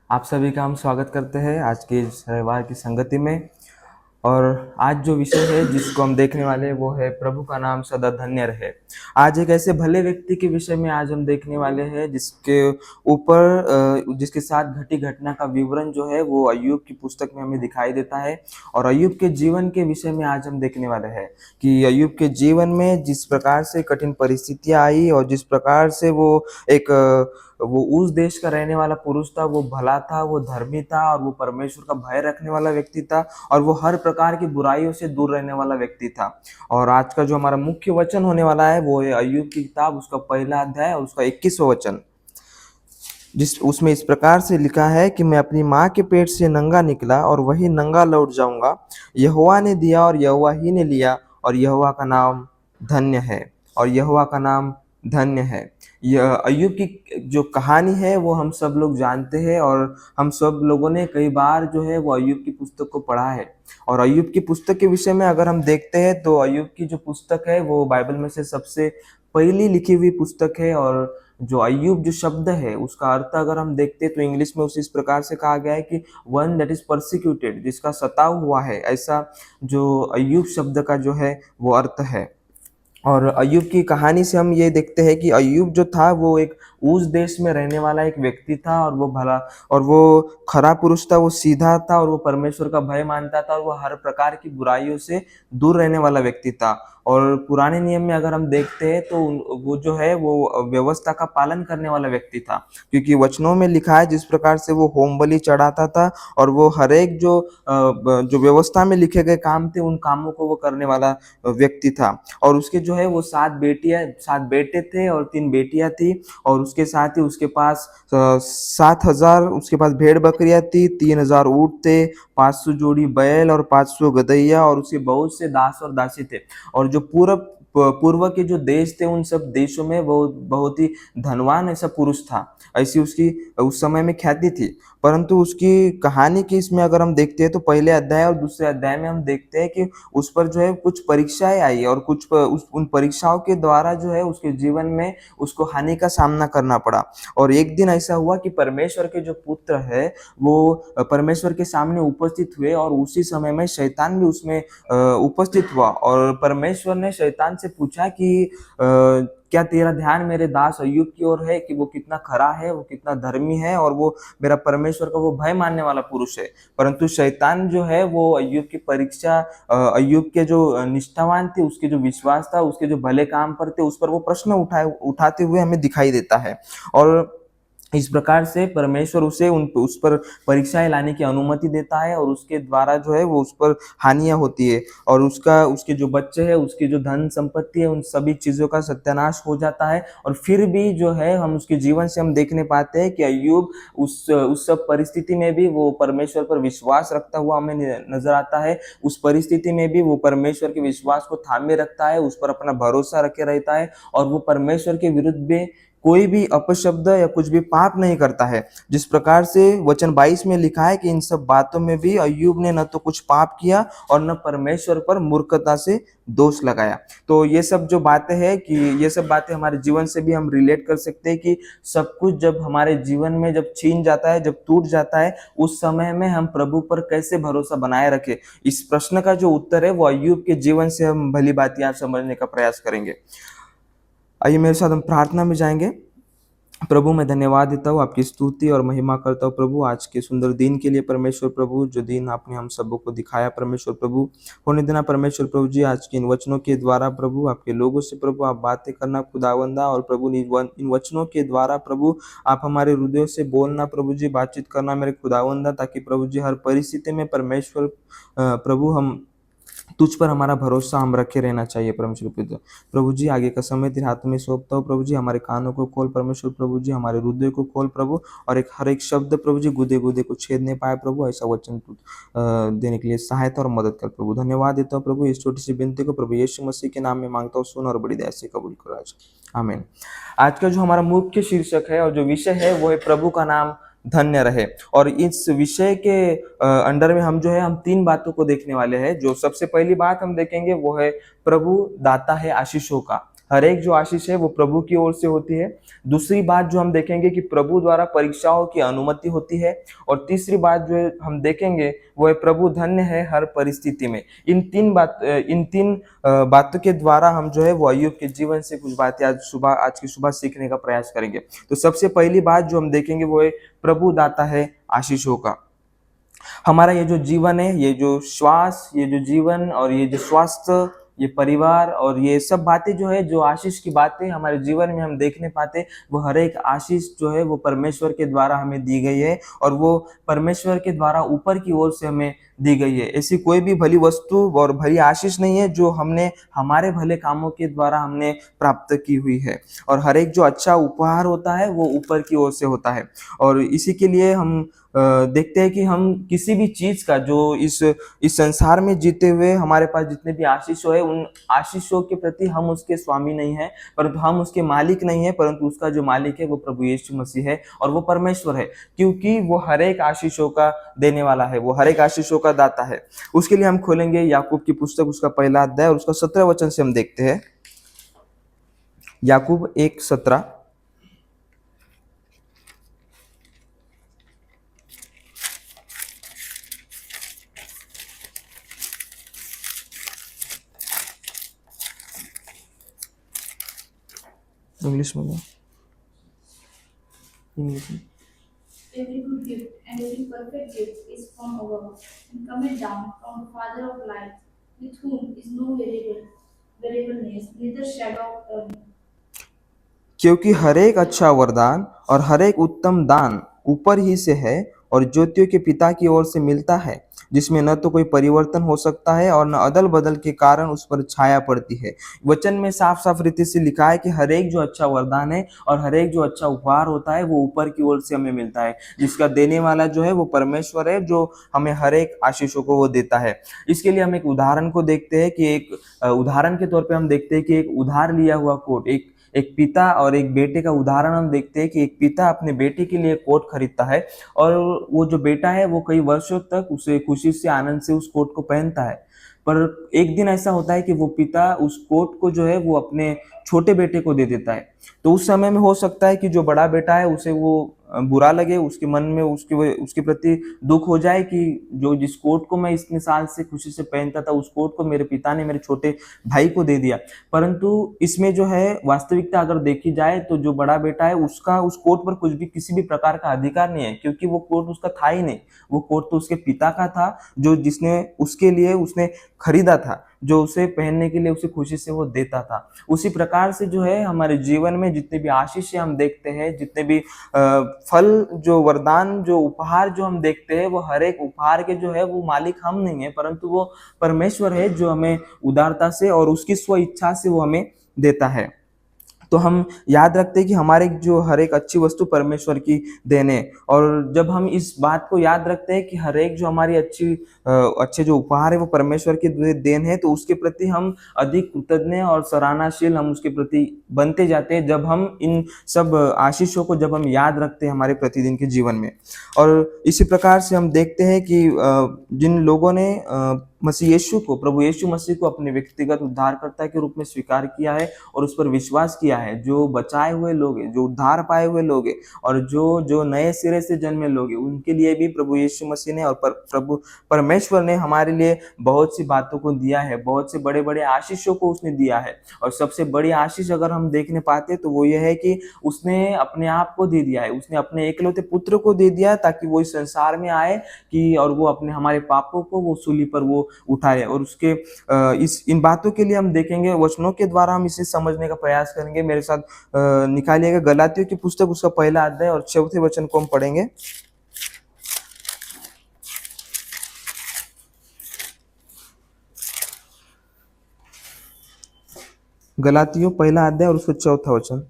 आप सभी का हम स्वागत करते हैं आज की इस रविवार की संगति में। और आज जो विषय है जिसको हम देखने वाले हैं वो है प्रभु का नाम सदा धन्य रहे। आज एक ऐसे भले व्यक्ति के विषय में आज हम देखने वाले हैं जिसके ऊपर जिसके साथ घटी घटना का विवरण जो है वो अय्यूब की पुस्तक में हमें दिखाई देता है। और अय्यूब के जीवन के विषय में आज हम देखने वाले हैं कि अय्यूब के जीवन में जिस प्रकार से कठिन परिस्थितियां आई और जिस प्रकार से वो उस देश का रहने वाला पुरुष था, वो भला था, वो धर्मी था और वो परमेश्वर का भय रखने वाला व्यक्ति था और वो हर प्रकार की बुराइयों से दूर रहने वाला व्यक्ति था। और आज का जो हमारा मुख्य वचन होने वाला है वो है अय्यूब की किताब, उसका पहला अध्याय और उसका 21वां वचन, जिस उसमें इस प्रकार से लिखा है कि मैं अपनी माँ के पेट से नंगा निकला और वही नंगा लौट जाऊंगा। यहोवा ने दिया और यहोवा ही ने लिया और यहोवा का नाम धन्य है। और यहोवा का नाम धन्य है। यह अय्यूब की जो कहानी है वो हम सब लोग जानते हैं और हम सब लोगों ने कई बार जो है वो अय्यूब की पुस्तक को पढ़ा है। और अय्यूब की पुस्तक के विषय में अगर हम देखते हैं तो अय्यूब की जो पुस्तक है वो बाइबल में से सबसे पहली लिखी हुई पुस्तक है। और जो अय्यूब जो शब्द है उसका अर्थ अगर हम देखते हैं तो इंग्लिश में उसे इस प्रकार से कहा गया है कि वन दैट इज परसिक्यूटेड, जिसका सताव हुआ है, ऐसा जो अय्यूब शब्द का जो है वो अर्थ है। और अय्यूब की कहानी से हम ये देखते हैं कि अय्यूब जो था वो एक उस देश में रहने वाला एक व्यक्ति था और वो भला और वो खरा पुरुष था, वो सीधा था और वो परमेश्वर का भय मानता था और वो हर प्रकार की बुराइयों से दूर रहने वाला व्यक्ति था। और पुराने नियम में अगर हम देखते हैं तो वो जो है वो व्यवस्था का पालन करने वाला व्यक्ति था, क्योंकि वचनों में लिखा है जिस प्रकार से वो होम बलि चढ़ाता था और वो हर एक जो व्यवस्था में लिखे गए काम थे उन कामों को वो करने वाला व्यक्ति था। और उसके जो है वो 7 बेटे थे और 3 बेटियां थी। और उसके साथ ही उसके पास 7,000 उसके पास भेड़ बकरियां थी, 3,000 ऊँट थे, 500 जोड़ी बैल और 500 गदहिया और उसके बहुत से दास और दासी थे। और जो पूर्व के जो देश थे उन सब देशों में वो बहुत ही धनवान ऐसा पुरुष था, ऐसी उसकी उस समय में ख्याति थी। परंतु उसकी कहानी की इसमें अगर हम देखते हैं तो पहले अध्याय और दूसरे अध्याय में हम देखते हैं कि उस पर जो है कुछ परीक्षाएं आई और उन परीक्षाओं के द्वारा जो है उसके जीवन में उसको हानि का सामना करना पड़ा। और एक दिन ऐसा हुआ कि परमेश्वर के जो पुत्र है वो परमेश्वर के सामने उपस्थित हुए और उसी समय में शैतान भी उसमें उपस्थित हुआ। और परमेश्वर ने शैतान से पूछा कि क्या तेरा ध्यान मेरे दास अय्यूब की ओर है कि वो कितना खरा है, वो कितना धर्मी है और वो मेरा परमेश्वर का वो भय मानने वाला पुरुष है। परंतु शैतान जो है वो अय्यूब की परीक्षा, अय्यूब के जो निष्ठावान थे, उसके जो विश्वास था, उसके जो भले काम पर थे, उस पर वो प्रश्न उठाते हुए हमें दिखाई देता है। और इस प्रकार से परमेश्वर उसे उस पर परीक्षाएं लाने की अनुमति देता है और उसके द्वारा जो है वो उस पर हानियां होती है और उसके जो बच्चे हैं, उसकी जो धन संपत्ति है, उन सभी चीजों का सत्यानाश हो जाता है। और फिर भी जो है हम उसके जीवन से हम देखने पाते हैं कि अय्यूब उस सब परिस्थिति में भी वो परमेश्वर पर विश्वास रखता हुआ हमें नजर आता है। उस परिस्थिति में भी वो परमेश्वर के विश्वास को थामे रखता है, उस पर अपना भरोसा रखे रहता है और वो परमेश्वर के विरुद्ध भी कोई भी अपशब्द या कुछ भी पाप नहीं करता है। जिस प्रकार से वचन 22 में लिखा है कि इन सब बातों में भी अय्यूब ने न तो कुछ पाप किया और न परमेश्वर पर मूर्खता से दोष लगाया। तो ये सब जो बातें हैं कि ये सब बातें हमारे जीवन से भी हम रिलेट कर सकते हैं कि सब कुछ जब हमारे जीवन में जब छीन जाता है, जब टूट जाता है, उस समय में हम प्रभु पर कैसे भरोसा बनाए रखें। इस प्रश्न का जो उत्तर है वो अय्यूब के जीवन से हम भली बात यहाँ समझने का प्रयास करेंगे। आइए मेरे साथ हम प्रार्थना में जाएंगे। प्रभु मैं धन्यवाद देता हूँ, आपकी स्तुति और महिमा करता हूँ प्रभु आज के सुंदर दिन के लिए। परमेश्वर प्रभु जो दिन आपने हम सबों को दिखाया परमेश्वर प्रभु, होने देना परमेश्वर प्रभु जी आज के इन वचनों के द्वारा प्रभु आपके लोगों से प्रभु आप बातें करना खुदावंदा। और प्रभु इन वचनों के द्वारा प्रभु आप हमारे हृदयों से बोलना प्रभु जी, बातचीत करना मेरे खुदावंदा, ताकि प्रभु जी हर परिस्थिति में परमेश्वर प्रभु हम तुझ पर हमारा भरोसा हम रखे रहना चाहिए परमेश्वर पिता। प्रभु जी आगे का समय तेरे हाथ में सौंपता हूँ प्रभु जी, हमारे कानों को खोल परमेश्वर प्रभु जी, हमारे हृदय को खोल प्रभु, और हर एक शब्द प्रभु जी गुदे गुदे को छेद नहीं पाए प्रभु, ऐसा वचन तू देने के लिए सहायता और मदद कर प्रभु। धन्यवाद देता हूँ प्रभु, इस छोटी सी विनती को प्रभु यीशु मसीह के नाम में मांगता हूँ, सुन और बड़ी दया से कबूल करो आज। आमीन। आज का जो हमारा मुख्य शीर्षक है और जो विषय है वो है प्रभु का नाम धन्य रहे। और इस विषय के अंडर में हम जो है हम 3 बातों को देखने वाले हैं। जो सबसे पहली बात हम देखेंगे वो है प्रभु दाता है आशीषों का। हर एक जो आशीष है वो प्रभु की ओर से होती है। दूसरी बात जो हम देखेंगे कि प्रभु द्वारा परीक्षाओं की अनुमति होती है। और तीसरी बात जो है हम देखेंगे वो है प्रभु धन्य है हर परिस्थिति में। इन तीन बातों के द्वारा हम जो है वो अय्यूब के जीवन से कुछ बातें आज की सुबह सीखने का प्रयास करेंगे। तो सबसे पहली बात जो हम देखेंगे वो है प्रभु दाता है आशीषों का। हमारा ये जो जीवन है, ये जो श्वास, ये जो जीवन और ये जो स्वास्थ्य, ये परिवार और ये सब बातें जो है, जो आशीष की बातें हमारे जीवन में हम देखने पाते, वो हर एक आशीष जो है वो परमेश्वर के द्वारा हमें दी गई है और वो परमेश्वर के द्वारा ऊपर की ओर से हमें दी गई है। ऐसी कोई भी भली वस्तु और भली आशीष नहीं है जो हमने हमारे भले कामों के द्वारा हमने प्राप्त की हुई है। और हर एक जो अच्छा उपहार होता है वो ऊपर की ओर से होता है। और इसी के लिए हम देखते हैं कि हम किसी भी चीज का जो इस संसार में जीते हुए हमारे पास जितने भी आशीषों है, उन आशीषों के प्रति हम उसके स्वामी नहीं है, परंतु हम उसके मालिक नहीं है, परंतु उसका जो मालिक है वो प्रभु यीशु मसीह है और वो परमेश्वर है, क्योंकि वो हर एक आशीषों का देने वाला है, वो हर एक आशीषों का दाता है। उसके लिए हम खोलेंगे याकूब की पुस्तक, उसका पहला अध्याय और उसका 17 वचन से हम देखते हैं। याकूब 1:17। इंग्लिश में इंग्लिश में Every good gift and every perfect gift is from above and cometh down from the Father of lights, with whom is no variableness, neither shadow of turning. क्योंकि हर एक अच्छा वरदान और हर एक उत्तम दान ऊपर ही से है और ज्योतियों के पिता की ओर से मिलता है, जिसमें न तो कोई परिवर्तन हो सकता है और न अदल बदल के कारण उस पर छाया पड़ती है। वचन में साफ साफ रीति से लिखा है कि हर एक जो अच्छा वरदान है और हर एक जो अच्छा उपहार होता है वो ऊपर की ओर से हमें मिलता है, जिसका देने वाला जो है वो परमेश्वर है, जो हमें हर एक आशीषों को वो देता है। इसके लिए हम एक उदाहरण को देखते हैं कि एक उदाहरण के तौर पे हम देखते हैं कि एक उधार लिया हुआ कोट, एक एक पिता और एक बेटे का उदाहरण हम देखते हैं कि एक पिता अपने बेटे के लिए कोट खरीदता है और वो जो बेटा है वो कई वर्षों तक उसे खुशी से आनंद से उस कोट को पहनता है। पर एक दिन ऐसा होता है कि वो पिता उस कोट को जो है वो अपने छोटे बेटे को दे देता है। तो उस समय में हो सकता है कि जो बड़ा बेटा है उसे वो बुरा लगे, उसके मन में उसके प्रति दुख हो जाए कि जो जिस कोट को मैं इतने साल से खुशी से पहनता था उस कोट को मेरे पिता ने मेरे छोटे भाई को दे दिया। परंतु इसमें जो है वास्तविकता अगर देखी जाए तो जो बड़ा बेटा है उसका उस कोट पर कुछ भी किसी भी प्रकार का अधिकार नहीं है, क्योंकि वो कोट उसका था ही नहीं। वो कोट तो उसके पिता का था, जो जिसने उसके लिए उसने खरीदा था, जो उसे पहनने के लिए उसे खुशी से वो देता था। उसी प्रकार से जो है हमारे जीवन में जितने भी आशीष हम देखते हैं, जितने भी फल, जो वरदान, जो उपहार जो हम देखते हैं, वो हर एक उपहार के जो है वो मालिक हम नहीं है, परंतु वो परमेश्वर है जो हमें उदारता से और उसकी स्व इच्छा से वो हमें देता है। तो हम याद रखते हैं कि हमारे जो हर एक अच्छी वस्तु परमेश्वर की देन है। और जब हम इस बात को याद रखते हैं कि हर एक जो हमारी अच्छे जो उपहार है वो परमेश्वर की देन है, तो उसके प्रति हम अधिक कृतज्ञ और सराहनाशील हम उसके प्रति बनते जाते हैं, जब हम इन सब आशीषों को जब हम याद रखते हैं हमारे प्रतिदिन के जीवन में। और इसी प्रकार से हम देखते हैं कि जिन लोगों ने मसीह यीशु को, प्रभु यीशु मसीह को अपने व्यक्तिगत उद्धारकर्ता के रूप में स्वीकार किया है और उस पर विश्वास किया है, जो बचाए हुए लोग हैं, जो उद्धार पाए हुए लोग हैं और जो जो नए सिरे से जन्मे लोग हैं, उनके लिए भी प्रभु यीशु मसीह ने और प्रभु परमेश्वर ने हमारे लिए बहुत सी बातों को दिया है, बहुत से बड़े बड़े आशीषों को उसने दिया है। और सबसे बड़ी आशीष अगर हम देखने पाते तो वो ये है कि उसने अपने आप को दे दिया है, उसने अपने एकलौते पुत्र को दे दिया ताकि वो इस संसार में आए कि और वो अपने हमारे पापों को वो सूली पर वो उठाए। और उसके इस इन बातों के लिए हम देखेंगे, वचनों के द्वारा हम इसे समझने का प्रयास करेंगे। मेरे साथ निकालिएगा गलातियों की पुस्तक, उसका पहला अध्याय और चौथे वचन को हम पढ़ेंगे। गलातियों पहला अध्याय और उसका चौथा वचन।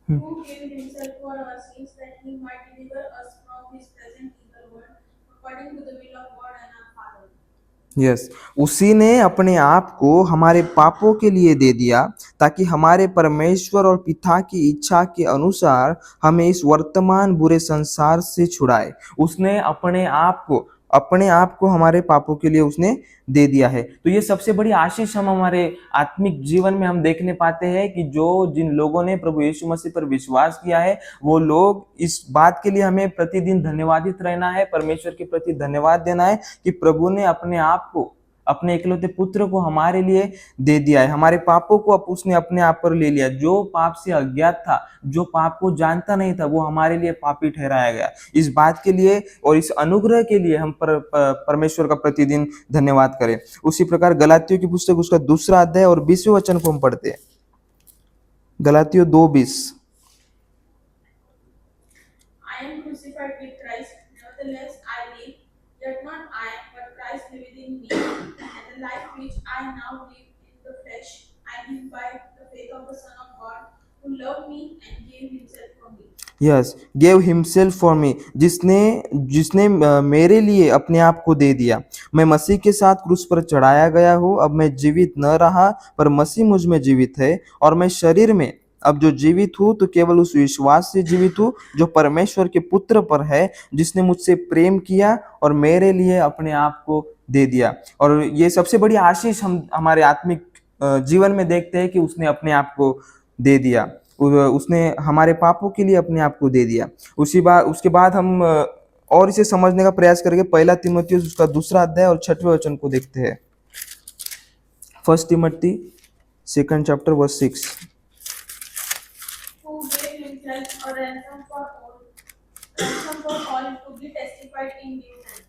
Who gave himself for our sins that he might deliver us from his present evil world, according to the will of God and our Father. Yes, उसी ने अपने आप को हमारे पापों के लिए दे दिया ताकि हमारे परमेश्वर और पिता की इच्छा के अनुसार हमें इस वर्तमान बुरे संसार से छुड़ाए। उसने अपने आप को हमारे पापों के लिए उसने दे दिया है। तो ये सबसे बड़ी आशीष हम हमारे आत्मिक जीवन में हम देखने पाते हैं कि जो जिन लोगों ने प्रभु यीशु मसीह पर विश्वास किया है वो लोग इस बात के लिए हमें प्रतिदिन धन्यवादित रहना है, परमेश्वर के प्रति धन्यवाद देना है कि प्रभु ने अपने आप को, अपने इकलौते पुत्र को हमारे लिए दे दिया है। हमारे पापों को अब उसने अपने आप पर ले लिया। जो पाप से अज्ञात था, जो पाप को जानता नहीं था, वो हमारे लिए पापी ठहराया गया। इस बात के लिए और इस अनुग्रह के लिए हम परमेश्वर का प्रतिदिन धन्यवाद करें। उसी प्रकार गलातियों की पुस्तक उसका 2 अध्याय और 20वें वचन को हम पढ़ते हैं। गलातियों 2:20। I am crucified with Christ, nevertheless I live, yet not I, but Christ liveth in me. And the life which I now live in the flesh, I live by the faith of the Son of God, who loved me and gave himself for me. Yes, gave himself for me, जिसने जिसने मेरे लिए अपने आप को दे दिया। मैं मसीह के साथ क्रूस पर चढ़ाया गया हूँ। अब मैं जीवित न रहा पर मसीह मुझ में जीवित है, और मैं शरीर में अब जो जीवित हूँ तो केवल उस विश्वास से जीवित हूँ जो परमेश्वर के पुत्र पर है, जिसने मुझसे प्रेम किया और मेरे लिए अपने आप को दे दिया। और ये सबसे बड़ी आशीष हम हमारे आत्मिक जीवन में देखते हैं कि उसने अपने आप को दे दिया। उसने हमारे पापों के लिए अपने आप को दे दिया। उसके बाद हम और इसे समझने का प्रयास करेंगे। 1 तीमुथियुस उसका 2 अध्याय और 6वें वचन को देखते हैं। 1 Timothy 2nd chapter verse 6। Who gave himself a ransom for all to be testified in due time.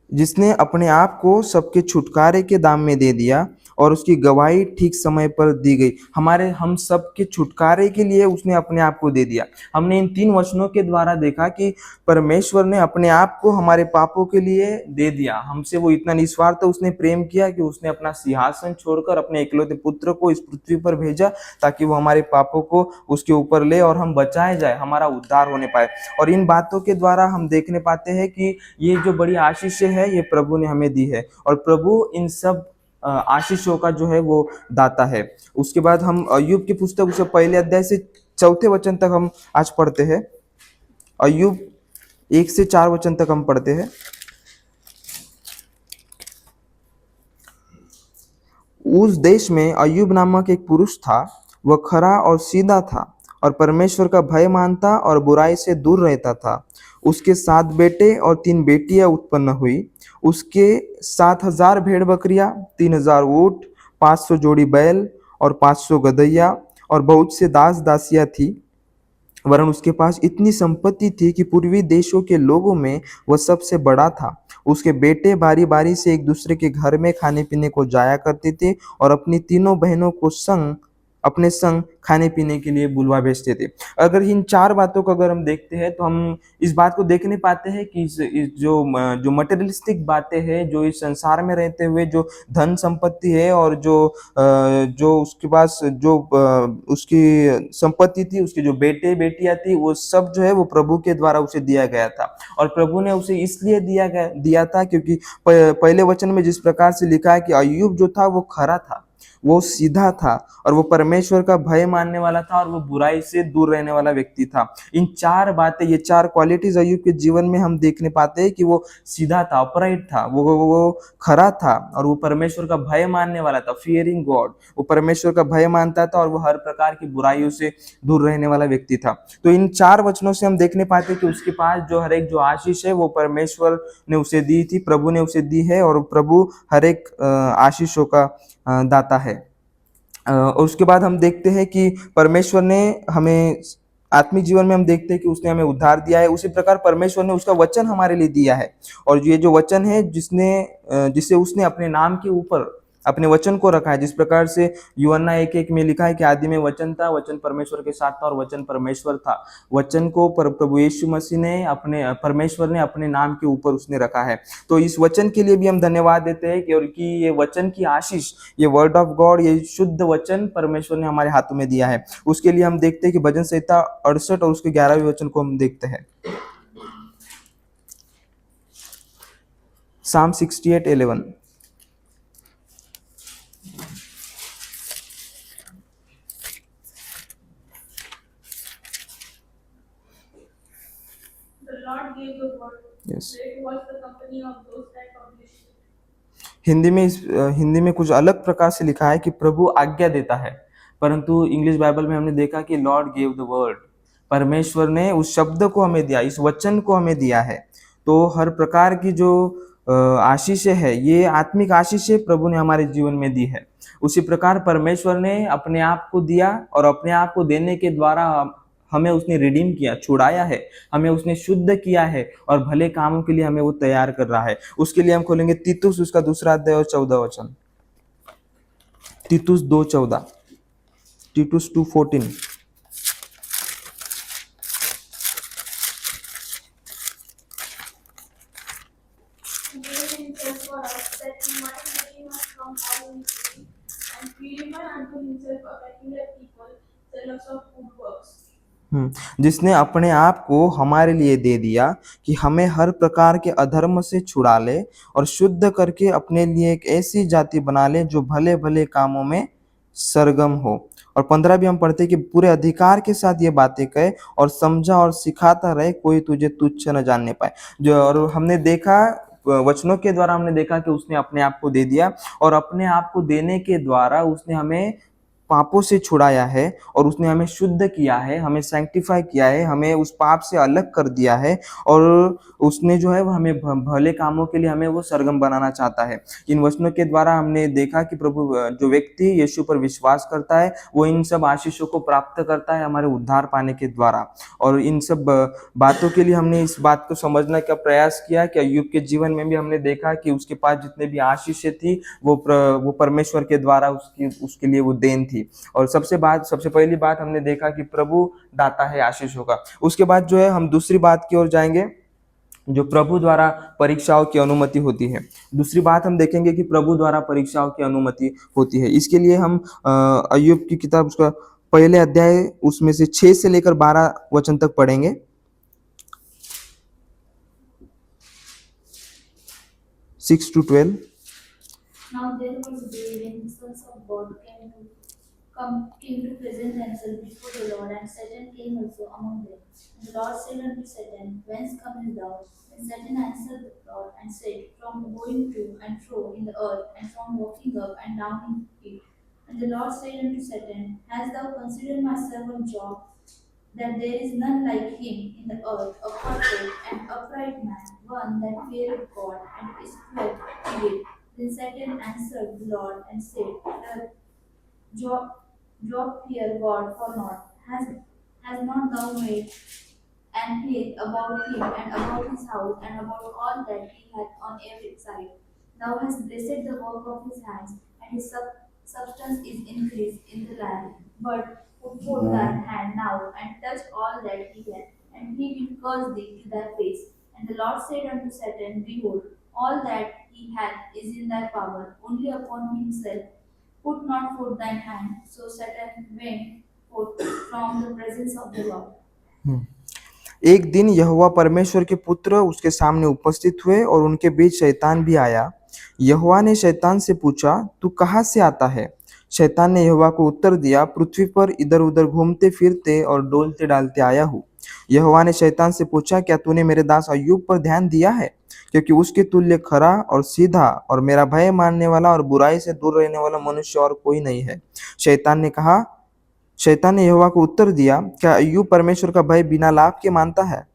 जिसने अपने आप को सबके छुटकारे के दाम में दे दिया और उसकी गवाही ठीक समय पर दी गई। हम सबके छुटकारे के लिए उसने अपने आप को दे दिया। हमने इन 3 वचनों के द्वारा देखा कि परमेश्वर ने अपने आप को हमारे पापों के लिए दे दिया। हमसे वो इतना निस्वार्थ उसने प्रेम किया कि उसने अपना सिंहासन छोड़कर अपने इकलौते पुत्र को इस पृथ्वी पर भेजा ताकि वो हमारे पापों को उसके ऊपर ले और हम बचाए जाए, हमारा उद्धार होने पाए। और इन बातों के द्वारा हम देखने पाते हैं कि ये जो बड़ी आशीष है ये प्रभु ने हमें दी है, और प्रभु इन सब आशीषों का जो है वो दाता है। उसके बाद हम अय्यूब की पुस्तक उसके 1 अध्याय से 4 वचन तक हम आज पढ़ते हैं। अय्यूब 1 से 4 वचन तक हम पढ़ते हैं। उस देश में अय्यूब नामक एक पुरुष था। वह खरा और सीधा था और परमेश्वर का भय मानता और बुराई से दूर रहता था। उसके 7 बेटे और 3 बेटियां उत्पन्न हुई। उसके 7,000 भेड़ बकरियां, 3,000 ऊँट, 500 जोड़ी बैल और 500 गदहिया और बहुत से दास दासियां थी। वरन उसके पास इतनी संपत्ति थी कि पूर्वी देशों के लोगों में वह सबसे बड़ा था। उसके बेटे बारी बारी से एक दूसरे के घर में खाने पीने को जाया करते थे और अपनी तीनों बहनों को अपने संग खाने पीने के लिए बुलवा भेजते थे। अगर इन 4 बातों को अगर हम देखते हैं तो हम इस बात को देखने पाते हैं कि इस जो मटेरियलिस्टिक बातें हैं, जो इस संसार में रहते हुए जो धन संपत्ति है और जो उसके पास जो उसकी संपत्ति थी, उसके जो बेटे बेटियां थी, वो सब जो है वो प्रभु के द्वारा उसे दिया गया था। और प्रभु ने उसे इसलिए दिया था क्योंकि पहले वचन में जिस प्रकार से लिखा है कि अय्यूब जो था वो खरा था, वो सीधा था और वो परमेश्वर का भय मानने वाला था और वो बुराई से दूर रहने वाला व्यक्ति था। इन 4 बातें, ये 4 क्वालिटीज अय्यूब के जीवन में हम देखने पाते हैं कि वो सीधा था, अपराइट था, वो खरा था और वो परमेश्वर का भय मानने वाला था, फियरिंग गॉड। वो परमेश्वर का भय मानता था और वो हर प्रकार की बुराइयों से दूर रहने वाला व्यक्ति था। तो इन 4 वचनों से हम देखने पाते हैं कि उसके पास जो हर एक जो आशीष है वो परमेश्वर ने उसे दी थी, प्रभु ने उसे दी है, और प्रभु हर एक आशीषों का दाता है। और उसके बाद हम देखते हैं कि परमेश्वर ने हमें आत्मिक जीवन में हम देखते हैं कि उसने हमें उद्धार दिया है। उसी प्रकार परमेश्वर ने उसका वचन हमारे लिए दिया है, और ये जो वचन है जिसे उसने अपने नाम के ऊपर अपने वचन को रखा है। जिस प्रकार से यूहन्ना 1:1 में लिखा है कि आदि में वचन था, वचन परमेश्वर के साथ था और वचन परमेश्वर था। वचन को प्रभु यीशु मसीह ने परमेश्वर ने अपने नाम के ऊपर उसने रखा है। तो इस वचन के लिए भी हम धन्यवाद देते हैं कि ये वचन की आशीष, ये वर्ड ऑफ गॉड, ये शुद्ध वचन परमेश्वर ने हमारे हाथों में दिया है। उसके लिए हम देखते हैं कि भजन संहिता 68 और उसके 11वें वचन को हम देखते हैं। Psalm 68:11। The Lord gave the word. Yes. Great was the company of those that published it. Hindi में कुछ अलग प्रकार से लिखा है कि प्रभु आज्ञा देता है, परंतु इंग्लिश बाइबल में हमने देखा कि लॉर्ड गेव द वर्ड, परमेश्वर ने उस शब्द को हमें दिया, इस वचन को हमें दिया है। तो हर प्रकार की जो आशीषें है, ये आत्मिक आशीषें प्रभु ने हमारे जीवन में दी है। उसी प्रकार परमेश्वर ने अपने आप को दिया और अपने आप को देने के द्वारा हमें उसने रिडीम किया, छुड़ाया है, हमें उसने शुद्ध किया है और भले कामों के लिए हमें वो तैयार कर रहा है। उसके लिए हम खोलेंगे तीतुस उसका 2 अध्याय और 14 वचन। तीतुस 2:14, तीतुस 2:14। He gave himself for us, that he might redeem us from all iniquity, and purify unto himself a peculiar people, zealous of good works. जिसने अपने आप को हमारे लिए दे दिया कि हमें हर प्रकार के अधर्म से छुड़ा ले और शुद्ध करके अपने लिए एक ऐसी जाति बना ले जो भले भले कामों में सरगम हो। और 15 भी हम पढ़ते हैं कि पूरे अधिकार के साथ ये बातें कहे और समझा और सिखाता रहे, कोई तुझे तुच्छ न जानने पाए। जो और हमने देखा, वचनों के द्वारा हमने देखा कि उसने अपने आप को दे दिया और अपने आप को देने के द्वारा उसने हमें पापों से छुड़ाया है और उसने हमें शुद्ध किया है, हमें सैंक्टिफाई किया है, हमें उस पाप से अलग कर दिया है और उसने जो है वो हमें भले कामों के लिए हमें वो सरगम बनाना चाहता है। इन वचनों के द्वारा हमने देखा कि प्रभु, जो व्यक्ति यीशु पर विश्वास करता है वो इन सब आशीषों को प्राप्त करता है हमारे उद्धार पाने के द्वारा। और इन सब बातों के लिए हमने इस बात को समझने का प्रयास किया कि अय्यूब के जीवन में भी हमने देखा कि उसके पास जितने भी आशीषें थी वो परमेश्वर के द्वारा उसके लिए वो देन थी। और सबसे पहली बात हमने देखा कि प्रभु दाता है आशीषों का। उसके बाद जो है हम दूसरी बात की ओर जाएंगे, जो प्रभु द्वारा परीक्षाओं की अनुमति होती है। दूसरी बात हम देखेंगे कि प्रभु द्वारा परीक्षाओं की अनुमति होती है। इसके लिए हम अय्यूब की किताब उसका पहले अध्याय उसमें से 6 से लेकर 12 वचन तक पढ़ेंगे। 6 to 12। Now there was a day when the sons of God came to present themselves before the Lord, and Satan came also among them. And the Lord said unto Satan, Whence comest thou? And Satan answered the Lord and said, From going to and fro in the earth, and from walking up and down in it. And the Lord said unto Satan, Hast thou considered my servant Job, that there is none like him in the earth, a perfect and upright man, one that feareth God and is quiet witted? Then Satan answered the Lord and said, Job fear God for naught. Has not thou made and hid about him and about his house and about all that he hath on every side? Thou hast blessed the work of his hands, and his substance is increased in the land. But put forth thine hand now and touch all that he hath, and he will curse thee to thy face. And the Lord said unto Satan, Behold, all that he hath is in thy power, only upon himself put not forth thine hand. So Satan went forth from the presence of the Lord. एक दिन यहोवा परमेश्वर के पुत्र उसके सामने उपस्थित हुए और उनके बीच शैतान भी आया। यहोवा ने शैतान से पूछा, तू कहाँ से आता है? शैतान ने यहोवा को उत्तर दिया, पृथ्वी पर इधर उधर घूमते फिरते और डोलते डालते आया हूँ। यहोवा ने शैतान से पूछा, क्या तूने मेरे दास अय्यूब पर ध्यान दिया है? क्योंकि उसके तुल्य खरा और सीधा और मेरा भय मानने वाला और बुराई से दूर रहने वाला मनुष्य और कोई नहीं है। शैतान ने यहोवा को उत्तर दिया, क्या अय्यूब परमेश्वर का भय बिना लाभ के मानता है?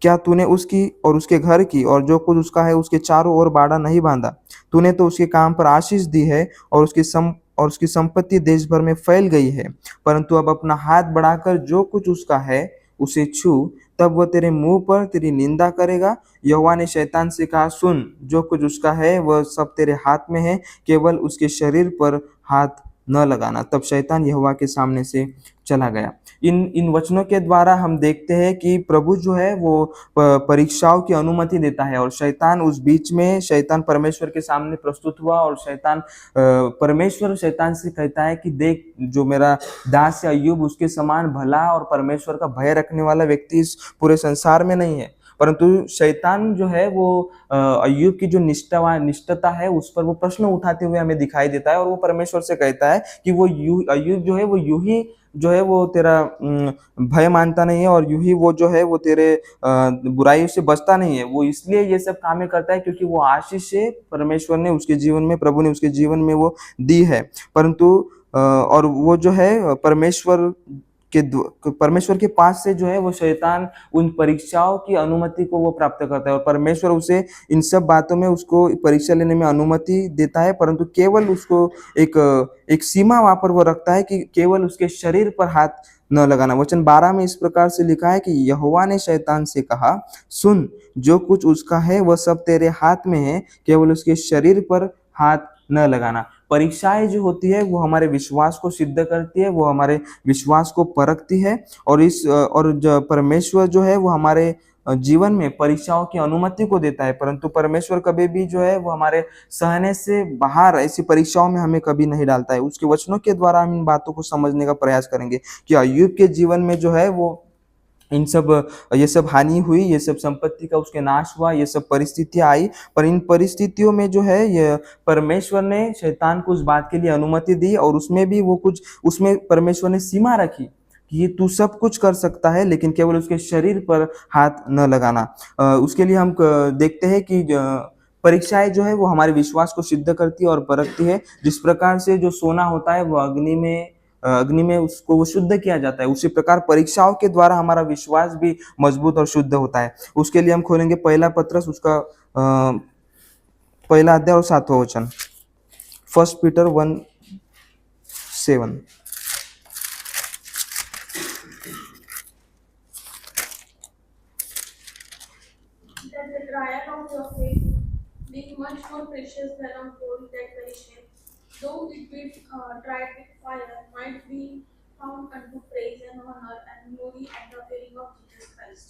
क्या तूने उसकी और उसके घर की और जो कुछ उसका है उसके चारों ओर बाड़ा नहीं बांधा? तूने तो उसके काम पर आशीष दी है और उसकी संपत्ति देश भर में फैल गई है। परंतु अब अपना हाथ बढ़ाकर जो कुछ उसका है उसे छू, तब वह तेरे मुंह पर तेरी निंदा करेगा। यहोवा ने शैतान से कहा, सुन, जो कुछ उसका है वह सब तेरे हाथ में है, केवल उसके शरीर पर हाथ न लगाना। तब शैतान यहोवा के सामने से चला गया। इन वचनों के द्वारा हम देखते हैं कि प्रभु जो है वो परीक्षाओं की अनुमति देता है, और शैतान उस बीच में, शैतान परमेश्वर के सामने प्रस्तुत हुआ, और परमेश्वर शैतान से कहता है कि देख, जो मेरा दास है अय्यूब, उसके समान भला और परमेश्वर का भय रखने वाला व्यक्ति इस पूरे संसार में नहीं है। परंतु शैतान जो है वो अय्यूब की जो निष्ठता है उस पर वो प्रश्न उठाते हुए हमें दिखाई देता है, और वो परमेश्वर से कहता है कि वो अय्यूब जो है वो यूं ही जो है वो तेरा भय मानता नहीं है, और यूं ही वो जो है वो तेरे बुराई से बचता नहीं है। वो इसलिए ये सब कामें करता है क्योंकि वो आशीष से परमेश्वर ने उसके जीवन में, प्रभु ने उसके जीवन में वो दी है। परंतु और वो जो है परमेश्वर के पास से जो है वो शैतान उन परीक्षाओं की अनुमति को वो प्राप्त करता है, और परमेश्वर उसे इन सब बातों में उसको परीक्षा लेने में अनुमति देता है, परंतु केवल उसको एक सीमा वहां पर वो रखता है कि केवल उसके शरीर पर हाथ न लगाना। वचन 12 में इस प्रकार से लिखा है कि यहोवा ने शैतान से कहा, सुन, जो कुछ उसका है वह सब तेरे हाथ में है, केवल उसके शरीर पर हाथ न लगाना। परीक्षाएं जो होती है वो हमारे विश्वास को सिद्ध करती है, वो हमारे विश्वास को परखती है, और जो परमेश्वर जो है वो हमारे जीवन में परीक्षाओं की अनुमति को देता है, परंतु परमेश्वर कभी भी जो है वो हमारे सहने से बाहर ऐसी परीक्षाओं में हमें कभी नहीं डालता है। उसके वचनों के द्वारा हम इन बातों को समझने का प्रयास करेंगे कि अय्यूब के जीवन में जो है वो ये सब हानि हुई, ये सब संपत्ति का उसके नाश हुआ, ये सब परिस्थितियां आई, पर इन परिस्थितियों में जो है ये परमेश्वर ने शैतान को उस बात के लिए अनुमति दी, और उसमें परमेश्वर ने सीमा रखी कि ये तू सब कुछ कर सकता है, लेकिन केवल उसके शरीर पर हाथ न लगाना। उसके लिए हम देखते हैं कि परीक्षाएं जो है वो हमारे विश्वास को सिद्ध करती है और परखती है। जिस प्रकार से जो सोना होता है वो अग्नि में उसको वो शुद्ध किया जाता है, उसी प्रकार परीक्षाओं के द्वारा हमारा विश्वास भी मजबूत और शुद्ध होता है। उसके लिए हम खोलेंगे पहला पत्रस, उसका पहला अध्याय और 7वां वचन, 1 Peter 1:7। That the trial of your faith, being much more precious than of gold that perisheth, though it be tried with fire, might be found unto praise and honor and glory at the appearing of Jesus Christ.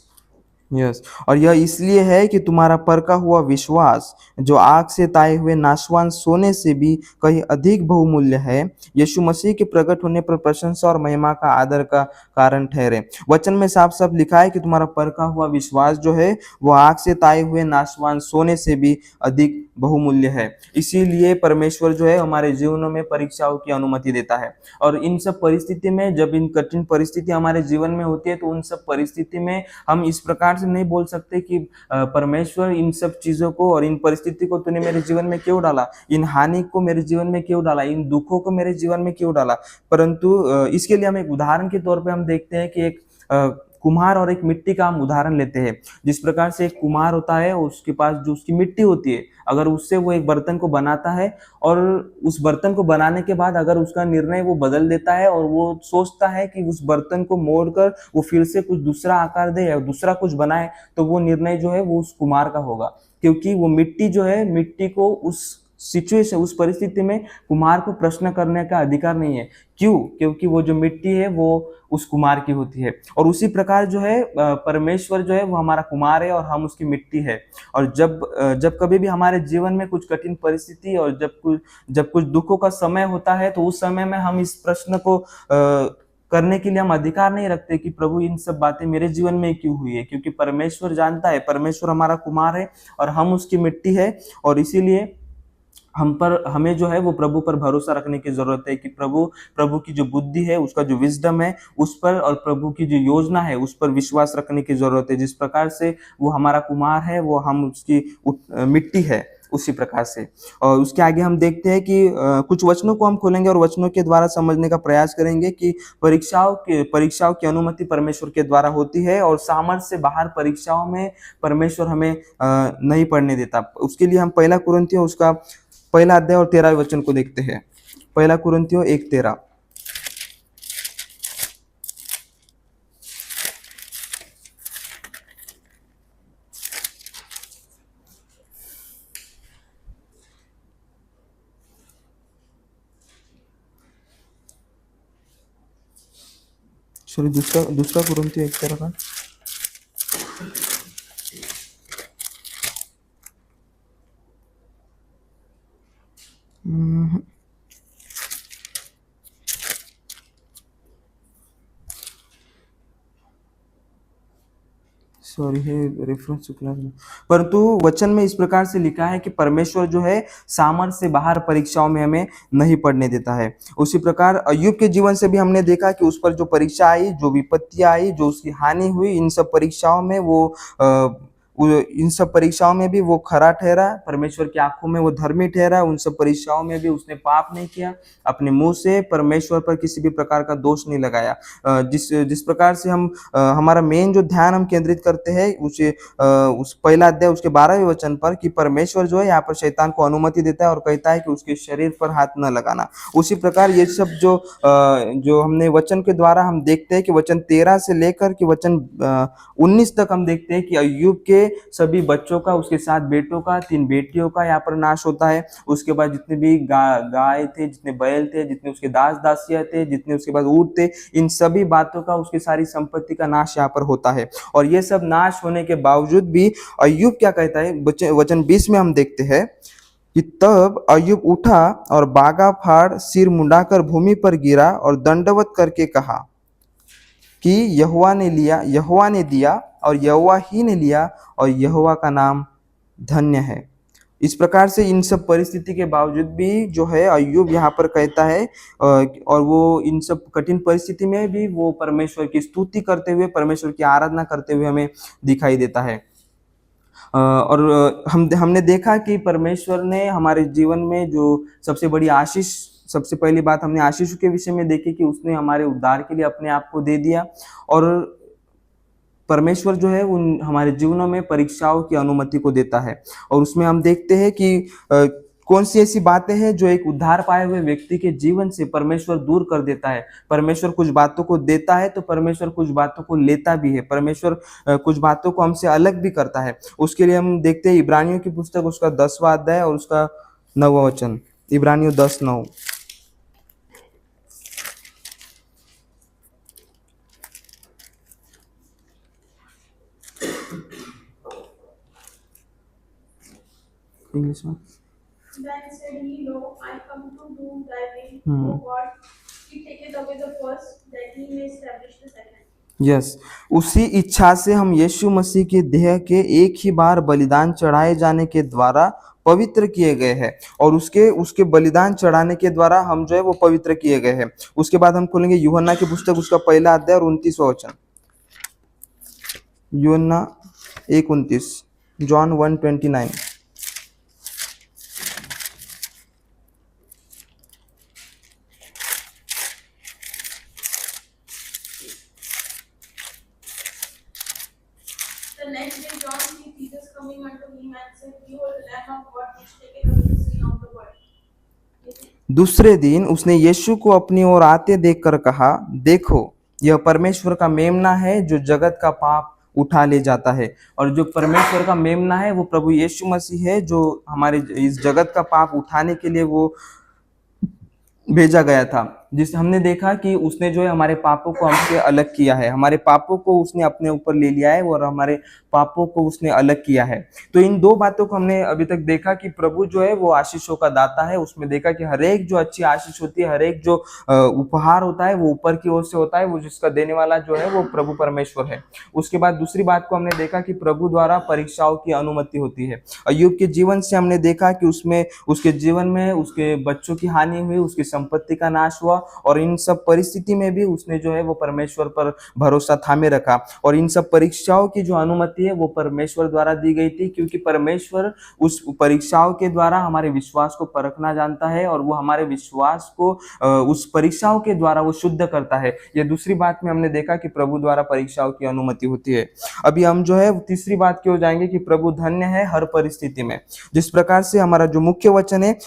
Yes, और यह इसलिए है कि तुम्हारा परका हुआ विश्वास, जो आग से ताए हुए नाशवान सोने से भी कहीं अधिक बहुमूल्य है, यीशु मसीह के प्रकट होने पर प्रशंसा और महिमा का आदर का कारण ठहरे। वचन में साफ साफ लिखा है कि तुम्हारा परका हुआ विश्वास जो है वो आग से ताए हुए नाशवान सोने से भी अधिक बहुमूल्य है। इसीलिए परमेश्वर जो है हमारे जीवनों में परीक्षाओं की अनुमति देता है, और इन सब परिस्थिति में, जब इन कठिन परिस्थिति हमारे जीवन में होती है, तो उन सब परिस्थिति में हम इस प्रकार से नहीं बोल सकते कि परमेश्वर इन सब चीजों को और इन परिस्थिति को तूने मेरे जीवन में क्यों डाला, इन हानि को मेरे जीवन में क्यों डाला, इन दुखों को मेरे जीवन में क्यों डाला। परंतु इसके लिए हम एक उदाहरण के तौर पे हम देखते हैं कि एक कुम्हार और एक मिट्टी का हम उदाहरण लेते हैं। जिस प्रकार से एक कुम्हार होता है, उसके पास जो उसकी मिट्टी होती है, अगर उससे वो एक बर्तन को बनाता है, और उस बर्तन को बनाने के बाद अगर उसका निर्णय वो बदल देता है और वो सोचता है कि उस बर्तन को मोड़कर वो फिर से कुछ दूसरा आकार दे या दूसरा कुछ बनाए, तो वो निर्णय जो है वो उस कुम्हार का होगा, क्योंकि वो मिट्टी जो है, मिट्टी को उस सिचुएशन, उस परिस्थिति में कुम्हार को प्रश्न करने का अधिकार नहीं है। क्यों? क्योंकि वो जो मिट्टी है वो उस कुम्हार की होती है। और उसी प्रकार जो है परमेश्वर जो है वो हमारा कुम्हार है और हम उसकी मिट्टी है। और जब कभी भी हमारे जीवन में कुछ कठिन परिस्थिति और जब कुछ दुखों का समय होता है, तो उस समय में हम इस प्रश्न को करने के लिए हम अधिकार नहीं रखते कि प्रभु इन सब बातें मेरे जीवन में क्यों हुई है, क्योंकि परमेश्वर जानता है, परमेश्वर हमारा कुम्हार है और हम उसकी मिट्टी है। और इसीलिए हमें जो है वो प्रभु पर भरोसा रखने की जरूरत है कि प्रभु की जो बुद्धि है, उसका जो विजडम है उस पर, और प्रभु की जो योजना है उस पर विश्वास रखने की जरूरत है। जिस प्रकार से वो हमारा कुम्हार है, वो हम उसकी मिट्टी है, उसी प्रकार से। और उसके आगे हम देखते हैं कि कुछ वचनों को हम खोलेंगे और वचनों के द्वारा समझने का प्रयास करेंगे कि परीक्षाओं की अनुमति परमेश्वर के द्वारा होती है, और सामर्थ्य से बाहर परीक्षाओं में परमेश्वर हमें नहीं पढ़ने देता। उसके लिए हम 1 कुरिन्थियों उसका पहला अध्याय और 13वें वचन को देखते हैं। 1 कुरिन्थियों 1:13। सॉरी, दूसरा दूसरा कुरिन्थियों 1:13 का। सॉरी है, रेफरेंस क्लास में। परंतु वचन में इस प्रकार से लिखा है कि परमेश्वर जो है सामर्थ से बाहर परीक्षाओं में हमें नहीं पड़ने देता है। उसी प्रकार अय्यूब के जीवन से भी हमने देखा कि उस पर जो परीक्षा आई, जो विपत्तियां आई, जो उसकी हानि हुई, इन सब परीक्षाओं में इन सब परीक्षाओं में भी वो खरा ठहरा, परमेश्वर की आंखों में वो धर्मी ठहरा। उन सब परीक्षाओं में भी उसने पाप नहीं किया, अपने मुंह से परमेश्वर पर किसी भी प्रकार का दोष नहीं लगाया। जिस जिस प्रकार से हम हमारा मेन जो ध्यान हम केंद्रित करते हैं उस पहला अध्याय उसके 12वें वचन पर, कि परमेश्वर जो है यहाँ पर शैतान को अनुमति देता है और कहता है कि उसके शरीर पर हाथ न लगाना। उसी प्रकार ये सब जो हमने वचन के द्वारा हम देखते हैं कि वचन 13 से लेकर के वचन 19 तक हम देखते हैं कि अय्यूब के सभी बच्चों का, उसके 7 बेटों का, 3 बेटियों का यहाँ पर नाश होता है। उसके बाद जितने भी गाय थे, जितने बैल थे, जितने उसके दास दासियां थे, जितने उसके पास ऊँट थे, इन सभी बातों का, उसकी सारी संपत्ति का नाश यहाँ पर होता है। और ये सब नाश होने के बावजूद भी अय्यूब क्या कहता है, वचन 20 में हम देखते हैं कि तब अय्यूब उठा और बागा फाड़ सिर मुंडाकर भूमि पर गिरा और दंडवत करके कहा कि यहोवा ने दिया और यहोवा ही ने लिया और यहोवा का नाम धन्य है। इस प्रकार से इन सब परिस्थिति के बावजूद भी जो है अय्यूब यहाँ पर कहता है, और वो इन सब कठिन परिस्थिति में भी वो परमेश्वर की स्तुति करते हुए, परमेश्वर की आराधना करते हुए हमें दिखाई देता है। और हमने देखा कि परमेश्वर ने हमारे जीवन में जो सबसे बड़ी आशीष, सबसे पहली बात हमने आशीष के विषय में देखी कि उसने हमारे उद्धार के लिए अपने आप को दे दिया। और परमेश्वर जो है उन हमारे जीवनों में परीक्षाओं की अनुमति को देता है। और उसमें हम देखते हैं कि कौन सी ऐसी बातें हैं जो एक उद्धार पाए हुए व्यक्ति के जीवन से परमेश्वर दूर कर देता है। परमेश्वर कुछ बातों को देता है तो परमेश्वर कुछ बातों को लेता भी है। परमेश्वर कुछ बातों को हमसे अलग भी करता है। उसके लिए हम देखते हैं इब्रानियों की पुस्तक उसका 10वां अध्याय और उसका 9वां वचन। इब्रानियों 10:9। इंग्लिश में। Then said he, Lo, I come to do thy will, O God. He taketh away the first, that he may establish the second. Yes, उसी इच्छा से हम यीशु मसीह के देह के एक ही बार बलिदान चढ़ाए जाने के द्वारा पवित्र किए गए हैं। और उसके बलिदान चढ़ाने के द्वारा हम जो है वो पवित्र किए गए हैं। उसके बाद हम खोलेंगे यूहन्ना की पुस्तक उसका 1 अध्याय और 29वां वचन। यूहन्ना 1:29, John 1:29। The next day John seeth Jesus coming unto him and said, Behold, the Lamb of God which taketh away the sin of the world. दूसरे दिन उसने यीशु को अपनी ओर आते देखकर कहा, देखो, यह परमेश्वर का मेमना है जो जगत का पाप उठा ले जाता है। और जो परमेश्वर का मेमना है वो प्रभु यीशु मसीह है, जो हमारे इस जगत का पाप उठाने के लिए वो भेजा गया था। जिस हमने देखा कि उसने जो है हमारे पापों को हमसे अलग किया है, हमारे पापों को उसने अपने ऊपर ले लिया है और हमारे पापों को उसने अलग किया है। तो इन दो बातों को हमने अभी तक देखा कि प्रभु जो है वो आशीषों का दाता है। उसमें देखा कि हर एक जो अच्छी आशीष होती है, हर एक जो उपहार होता है वो ऊपर की ओर से होता है, वो जिसका देने वाला जो है वो प्रभु परमेश्वर है। उसके बाद दूसरी बात को हमने देखा कि प्रभु द्वारा परीक्षाओं की अनुमति होती है। अय्यूब के जीवन से हमने देखा कि उसके जीवन में उसके बच्चों की हानि हुई, उसकी संपत्ति का नाश हुआ, और इन सब परिस्थिति में भी उसने जो है वो परमेश्वर पर भरोसा थामे रखा। और इन सब परीक्षाओं की जो अनुमति है वो परमेश्वर द्वारा दी गई थी, क्योंकि परमेश्वर उस परीक्षाओं के द्वारा हमारे विश्वास को परखना जानता है और वो हमारे विश्वास को उस परीक्षाओं के द्वारा वो शुद्ध करता है। ये दूसरी बात में हमने देखा कि प्रभु द्वारा परीक्षाओं की अनुमति होती है। अभी हम जो है तीसरी बात की ओर जाएंगे कि प्रभु धन्य है हर परिस्थिति में। जिस प्रकार से हमारा जो मुख्य वचन है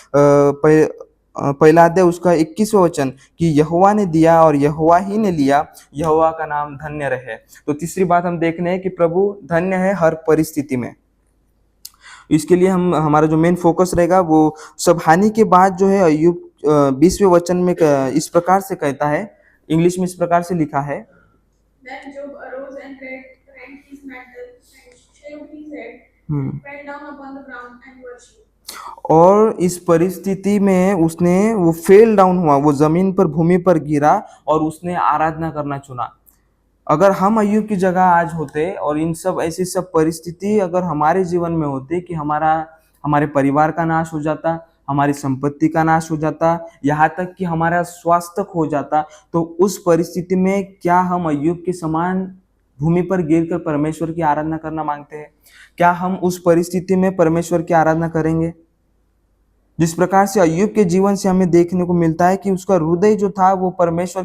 पहला अध्याय उसका 21वां वचन कि यहोवा ने दिया और यहोवा ही ने लिया, यहोवा का नाम धन्य रहे। तो तीसरी बात हम देखने हैं कि प्रभु धन्य है हर परिस्थिति में। इसके लिए हमारा जो मेन फोकस रहेगा वो सब हानि के बाद जो है अय्यूब 20वें वचन में इस प्रकार से कहता है, इंग्लिश में इस प्रकार से लिखा है, Then Job arose and rent his mantle and shaved his head hmm. and fell down upon the ground and worshipped. और इस परिस्थिति में उसने वो फेल डाउन हुआ, वो जमीन पर भूमि पर गिरा और उसने आराधना करना चुना। अगर हम अय्यूब की जगह आज होते और इन सब ऐसी सब परिस्थिति अगर हमारे जीवन में होती कि हमारे परिवार का नाश हो जाता, हमारी संपत्ति का नाश हो जाता, यहाँ तक कि हमारा स्वास्थ्य खो जाता, तो उस परिस्थिति में क्या हम अय्यूब के समान भूमि पर गिरकर परमेश्वर की आराधना करना मांगते हैं? क्या हम उस परिस्थिति में परमेश्वर की आराधना करेंगे? जिस प्रकार से अय्यूब के जीवन से हमें देखने को मिलता है कि उसका हृदय जो था वो परमेश्वर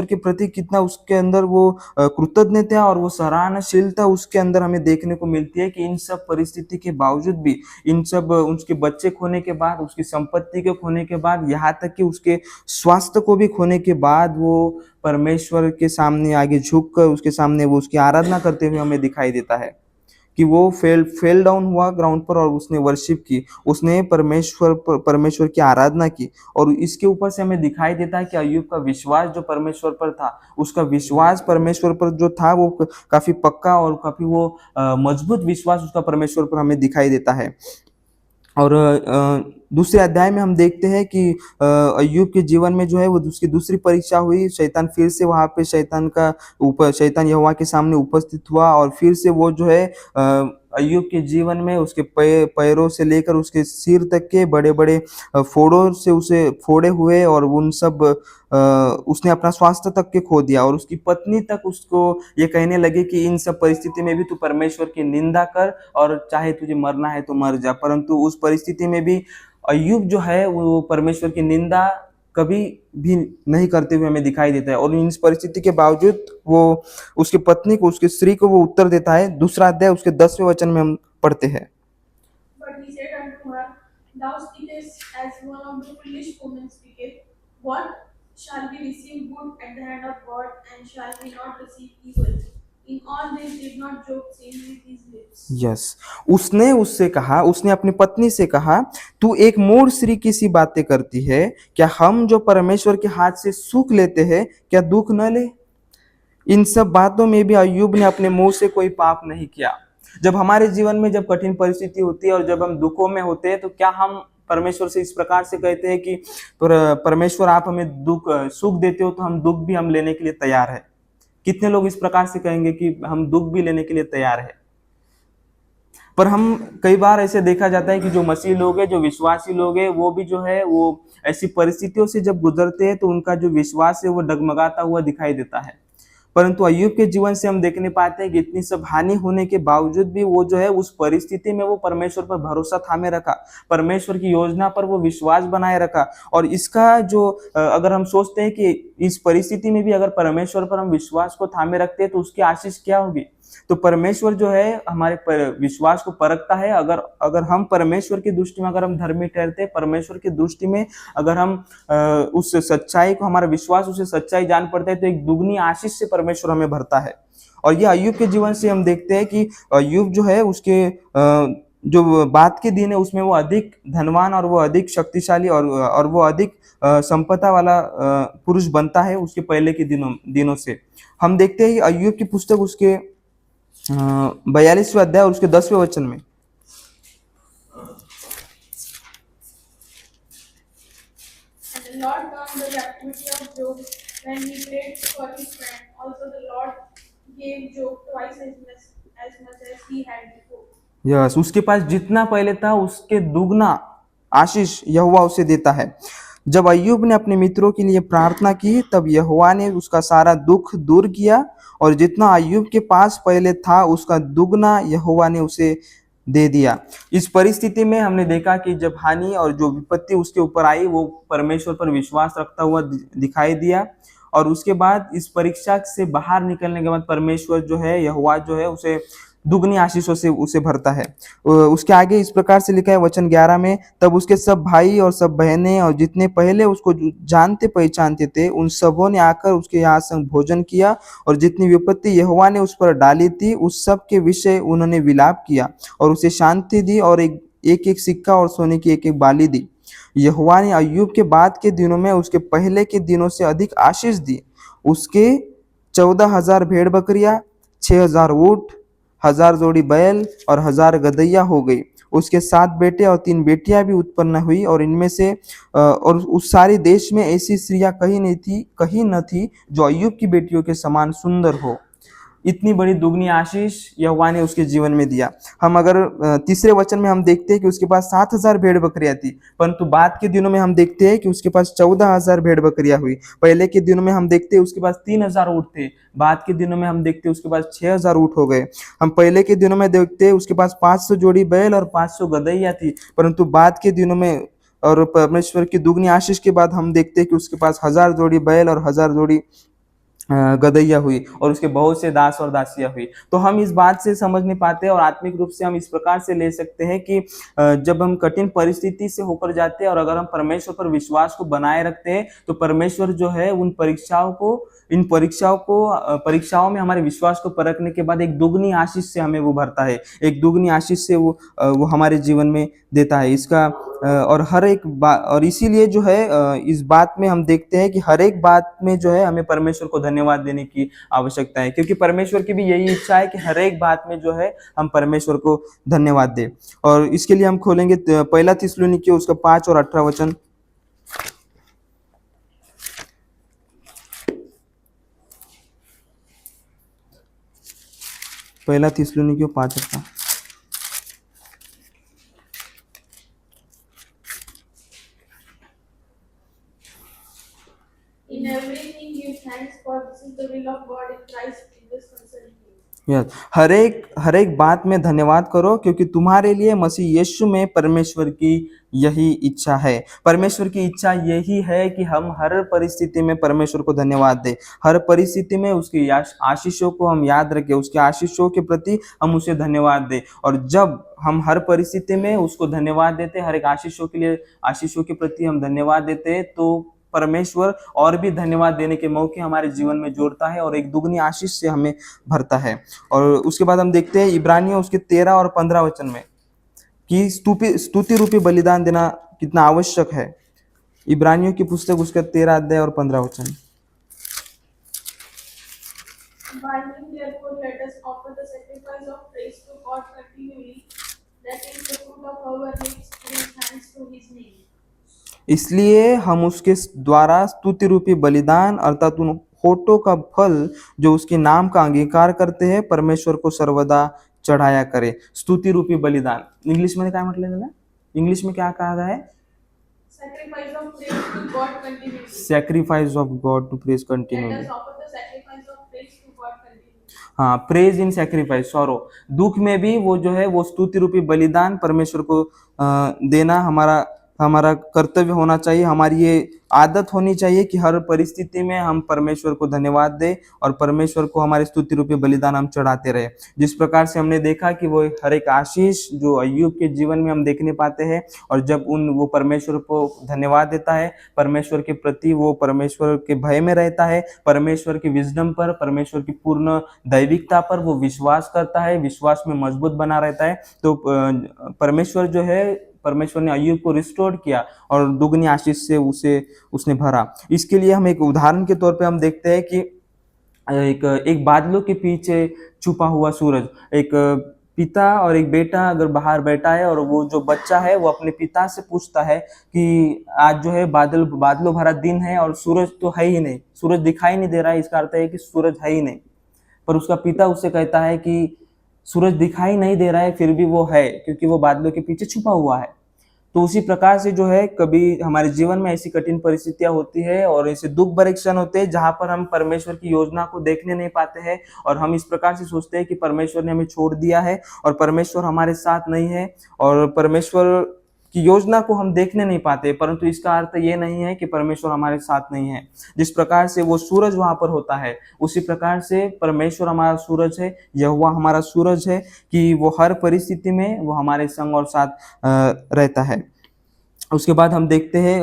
के प्रति कितना उसके अंदर वो कृतज्ञ था और वो सराहनाशीलता उसके अंदर हमें देखने को मिलती है कि इन सब परिस्थिति के बावजूद भी, इन सब उसके बच्चे खोने के बाद, उसकी संपत्ति के खोने के बाद, यहाँ तक कि उसके स्वास्थ्य को भी खोने के बाद वो परमेश्वर के सामने आगे झुक कर उसके सामने वो उसकी आराधना करते हुए हमें दिखाई देता है कि वो फेल डाउन हुआ ग्राउंड पर और उसने वर्शिप की, उसने परमेश्वर की आराधना की। और इसके ऊपर से हमें दिखाई देता है कि अय्यूब का विश्वास जो परमेश्वर पर था, उसका विश्वास परमेश्वर पर जो था वो काफी पक्का और काफी वो मजबूत विश्वास उसका परमेश्वर पर हमें दिखाई देता है। और दूसरे अध्याय में हम देखते हैं कि अय्यूब के जीवन में जो है वो उसकी दूसरी परीक्षा हुई। शैतान फिर से वहां पे शैतान यहोवा के सामने उपस्थित हुआ और फिर से वो जो है अय्यूब के जीवन में उसके पैरों से लेकर उसके सिर तक के बड़े बड़े फोड़ों से उसे फोड़े हुए और उन सब उसने अपना स्वास्थ्य तक के खो दिया और उसकी पत्नी तक उसको ये कहने लगे कि इन सब परिस्थिति में भी तू परमेश्वर की निंदा कर और चाहे तुझे मरना है तो मर जा। परंतु उस परिस्थिति में भी अय्यूब जो है वो परमेश्वर की निंदा कभी भी नहीं करते हुए हमें दिखाई देता है और इस परिस्थिति के बावजूद वो उसकी पत्नी को, उसकी स्त्री को वो उत्तर देता है। दूसरा अध्याय उसके 10वें वचन में हम पढ़ते हैं। But he said unto her, Thou speakest as one of the foolish women speaketh. What shall we receive good at the hand of God, and shall we not receive evil? In all this did not Job sin with his lips. Yes, उसने अपनी पत्नी से कहा, तू एक मूढ़ स्त्री की सी बातें करती है, क्या हम जो परमेश्वर के हाथ से सुख लेते हैं क्या दुख न ले? इन सब बातों में भी अय्यूब ने अपने मुंह से कोई पाप नहीं किया। जब हमारे जीवन में जब कठिन परिस्थिति होती है और जब हम दुखों में होते हैं तो क्या हम परमेश्वर से इस प्रकार से कहते हैं कि परमेश्वर आप हमें सुख देते हो तो हम दुख भी हम लेने के लिए तैयार है? कितने लोग इस प्रकार से कहेंगे कि हम दुख भी लेने के लिए तैयार है? पर हम कई बार ऐसे देखा जाता है कि जो मसीह लोग हैं, जो विश्वासी लोग हैं, वो भी जो है वो ऐसी परिस्थितियों से जब गुजरते हैं तो उनका जो विश्वास है वो डगमगाता हुआ दिखाई देता है। परंतु अय्यूब के जीवन से हम देखने पाते हैं कि इतनी सब हानि होने के बावजूद भी वो जो है उस परिस्थिति में वो परमेश्वर पर भरोसा थामे रखा, परमेश्वर की योजना पर वो विश्वास बनाए रखा। और इसका जो अगर हम सोचते हैं कि इस परिस्थिति में भी अगर परमेश्वर पर हम विश्वास को थामे रखते हैं तो उसकी आशीष क्या होगी? तो परमेश्वर जो है हमारे विश्वास को परखता है। अगर हम परमेश्वर की दृष्टि में अगर हम धर्मी ठहरते हैं, परमेश्वर की दृष्टि में अगर हम उस सच्चाई को, हमारा विश्वास उसे सच्चाई जान पड़ता है तो एक दुगनी आशीष से परमेश्वर हमें भरता है। और ये अय्यूब के जीवन से हम देखते हैं कि अय्यूब जो है उसके जो बात के दिन है उसमें वो अधिक धनवान और वो अधिक शक्तिशाली और वो अधिक संपदा वाला पुरुष बनता है उसके पहले के दिनों से। हम देखते हैं अय्यूब की पुस्तक उसके 42वें अध्याय और उसके 10वें वचन में। And the Lord turned the captivity of Job when he prayed for his friend. Also the Lord gave Job twice as much as he had before. Yes, उसके पास जितना पहले था उसके दुगना आशीष यहोवा उसे देता है। जब अय्यूब ने अपने मित्रों के लिए प्रार्थना की तब यहोवा ने उसका सारा दुख दूर किया और जितना अय्यूब के पास पहले था उसका दुगना यहोवा ने उसे दे दिया। इस परिस्थिति में हमने देखा कि जब हानि और जो विपत्ति उसके ऊपर आई वो परमेश्वर पर विश्वास रखता हुआ दिखाई दिया और उसके बाद इस परीक्षा से बाहर निकलने के बाद परमेश्वर जो है, यहोवा जो है, उसे दुगनी आशीषों से उसे भरता है। उसके आगे इस प्रकार से लिखा है वचन 11 में, तब उसके सब भाई और सब बहनें और जितने पहले उसको जानते पहचानते थे उन सबों ने आकर उसके यहाँ संग भोजन किया और जितनी विपत्ति यहोवा ने उस पर डाली थी उस सब के विषय उन्होंने विलाप किया और उसे शांति दी और एक सिक्का और सोने की एक बाली दी। यहोवा ने अय्यूब के बाद के दिनों में उसके पहले के दिनों से अधिक आशीष दी। उसके 14,000 भेड़ बकरियां, 6,000 ऊँट, 1,000 जोड़ी बैल और 1,000 गदहिया हो गई। उसके 7 बेटे और 3 बेटियां भी उत्पन्न हुई, और इनमें से और उस सारी देश में ऐसी स्त्रियां कहीं न थी जो अय्यूब की बेटियों के समान सुंदर हो। इतनी बड़ी दुगनी आशीष यहोवा ने उसके जीवन में दिया। हम अगर तीसरे वचन में हम देखते हैं कि उसके पास 7,000 भेड़ बकरियां थी, परंतु बाद के दिनों में हम देखते हैं कि उसके पास 14,000 भेड़ बकरियां हुई। पहले के दिनों में हम देखते हैं उसके पास 3,000 ऊँट थे, बाद के दिनों में हम देखते हैं उसके पास 6,000 ऊँट हो गए। हम पहले के दिनों में देखते हैं उसके पास 500 जोड़ी बैल और 500 गदहिया थी, परंतु बाद के दिनों में और परमेश्वर की दुगनी आशीष के बाद हम देखते हैं कि उसके पास 1,000 जोड़ी बैल और 1,000 जोड़ी गदहिया हुई, और उसके बहुत से दास और दासियां हुई। तो हम इस बात से समझ नहीं पाते, और आत्मिक रूप से हम इस प्रकार से ले सकते हैं कि जब हम कठिन परिस्थिति से होकर जाते हैं और अगर हम परमेश्वर पर विश्वास को बनाए रखते हैं, तो परमेश्वर जो है उन परीक्षाओं में हमारे विश्वास को परखने के बाद एक दुगनी आशीष से हमें वो भरता है, एक दुगनी आशीष से वो हमारे जीवन में देता है। इसका और हर एक बात, और इसीलिए जो है इस बात में हम देखते हैं कि हर एक बात में जो है हमें परमेश्वर को धन्यवाद देने की आवश्यकता है, क्योंकि परमेश्वर की भी यही इच्छा है कि हर एक बात में जो है हम परमेश्वर को धन्यवाद दें। और इसके लिए हम खोलेंगे पहला थिस्सलुनीकियों उसका 5 और 18 वचन। पहला थिस्सलुनीकियों 5:18। In everything give thanks, for this is the will of God in Christ Jesus concerning you. Yes, हर एक बात में धन्यवाद करो, क्योंकि तुम्हारे लिए मसीह यीशु में परमेश्वर की यही इच्छा है। परमेश्वर की इच्छा यही है कि हम हर परिस्थिति में परमेश्वर को धन्यवाद दें, हर परिस्थिति में उसकी आशीषों को हम याद रखें, उसके आशीषों के प्रति हम उसे धन्यवाद दें। और जब हम हर परिस्थिति में उसको धन्यवाद देते, हर एक आशीषों के प्रति हम धन्यवाद देते, तो परमेश्वर और भी धन्यवाद देने के मौके हमारे जीवन में जोड़ता है और एक दुगनी आशीष से हमें भरता है। और उसके बाद हम देखते हैं इब्रानियों उसके 13 और 15 वचन में कि स्तुति रूपी बलिदान देना कितना आवश्यक है। इब्रानियों की पुस्तक उसका 13 अध्याय और 15 वचन। By him therefore let us offer the sacrifice of praise to God continually, that is the fruit of our lips, giving thanks to his name. इसलिए हम उसके द्वारा स्तुति रूपी बलिदान अर्थात उन होठों का फल जो उसके नाम का अंगीकार करते हैं परमेश्वर को सर्वदा चढ़ाया करे। स्तुति रूपी बलिदान इंग्लिश में क्या मतलब है? इंग्लिश में क्या कहा गया है? Sacrifice of praise to God continually. Sacrifice of God to praise continually. Let us offer the sacrifice of praise to God continually. हाँ, प्रेज इन सैक्रिफाइस, सॉरो, दुख में भी वो जो है वो स्तुति रूपी बलिदान परमेश्वर को देना हमारा कर्तव्य होना चाहिए। हमारी ये आदत होनी चाहिए कि हर परिस्थिति में हम परमेश्वर को धन्यवाद दें और परमेश्वर को हमारे स्तुति रूपी बलिदान हम चढ़ाते रहे। जिस प्रकार से हमने देखा कि वो हर एक आशीष जो अय्यूब के जीवन में हम देखने पाते हैं, और जब वो परमेश्वर को धन्यवाद देता है, परमेश्वर के प्रति वो परमेश्वर के भय में रहता है, परमेश्वर की विजडम पर, परमेश्वर की पूर्ण दैविकता पर वो विश्वास करता है, विश्वास में मजबूत बना रहता है, तो परमेश्वर ने अय्यूब को रिस्टोर किया और दुगनी आशीष से उसने भरा। इसके लिए हम एक उदाहरण के तौर पे हम देखते हैं कि एक बादलों के पीछे छुपा हुआ सूरज, एक पिता और एक बेटा अगर बाहर बैठा है और वो जो बच्चा है वो अपने पिता से पूछता है कि आज जो है बादलों भरा दिन है और सूरज तो है ही नहीं, सूरज दिखाई नहीं दे रहा है, इसका अर्थ है कि सूरज है ही नहीं। पर उसका पिता उससे कहता है कि सूरज दिखाई नहीं दे रहा है फिर भी वो है, क्योंकि वो बादलों के पीछे छुपा हुआ है। तो उसी प्रकार से जो है कभी हमारे जीवन में ऐसी कठिन परिस्थितियां होती है और ऐसे दुख भरे क्षण होते हैं जहां पर हम परमेश्वर की योजना को देखने नहीं पाते हैं, और हम इस प्रकार से सोचते हैं कि परमेश्वर ने हमें छोड़ दिया है और परमेश्वर हमारे साथ नहीं है और परमेश्वर की योजना को हम देखने नहीं पाते। परंतु इसका अर्थ ये नहीं है कि परमेश्वर हमारे साथ नहीं है। जिस प्रकार से वो सूरज वहां पर होता है, उसी प्रकार से परमेश्वर हमारा सूरज है, यहोवा हमारा सूरज है कि वो हर परिस्थिति में वो हमारे संग और साथ रहता है। उसके बाद हम देखते हैं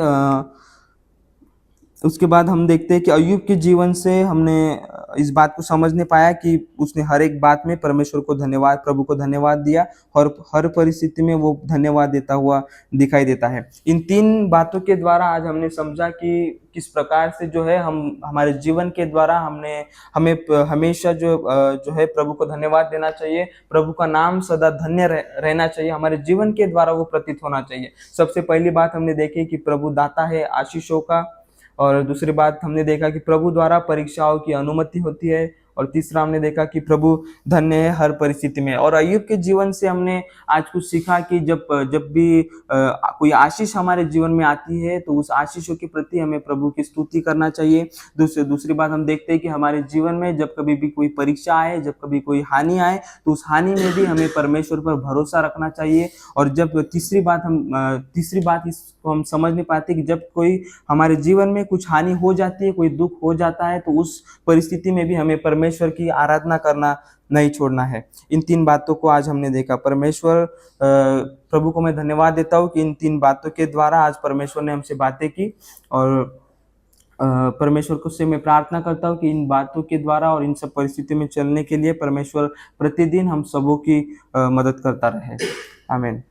उसके बाद हम देखते हैं कि अय्यूब के जीवन से हमने इस बात को समझने पाया कि उसने हर एक बात में परमेश्वर को धन्यवाद, प्रभु को धन्यवाद दिया और हर परिस्थिति में वो धन्यवाद देता हुआ दिखाई देता है। इन 3 बातों के द्वारा आज हमने समझा कि किस प्रकार से जो है हम हमारे जीवन के द्वारा हमें हमेशा जो है प्रभु को धन्यवाद देना चाहिए, प्रभु का नाम सदा धन्य रहना चाहिए, हमारे जीवन के द्वारा वो प्रतीत होना चाहिए। सबसे पहली बात हमने देखी कि प्रभु दाता है आशीषों का, और दूसरी बात हमने देखा कि प्रभु द्वारा परीक्षाओं की अनुमति होती है, और तीसरा हमने देखा कि प्रभु धन्य है हर परिस्थिति में। और अय्यूब के जीवन से हमने आज कुछ सीखा कि जब भी कोई आशीष हमारे जीवन में आती है तो उस आशीषों के प्रति हमें प्रभु की स्तुति करना चाहिए। दूसरी बात हम देखते हैं कि हमारे जीवन में जब कभी भी कोई परीक्षा आए, जब कभी कोई हानि आए, तो उस हानि में भी हमें परमेश्वर पर भरोसा रखना चाहिए। और जब तीसरी बात इसको हम समझ नहीं पाते कि जब कोई हमारे जीवन में कुछ हानि हो जाती है, कोई दुख हो जाता है, तो उस परिस्थिति में भी हमें परमेश्वर की आराधना करना नहीं छोड़ना है। इन 3 बातों को आज हमने देखा। प्रभु को मैं धन्यवाद देता हूँ कि इन 3 बातों के द्वारा आज परमेश्वर ने हमसे बातें की, और परमेश्वर को से मैं प्रार्थना करता हूँ कि इन बातों के द्वारा और इन सब परिस्थितियों में चलने के लिए परमेश्वर प्रतिदिन हम सबों की मदद करता रहे। आमीन।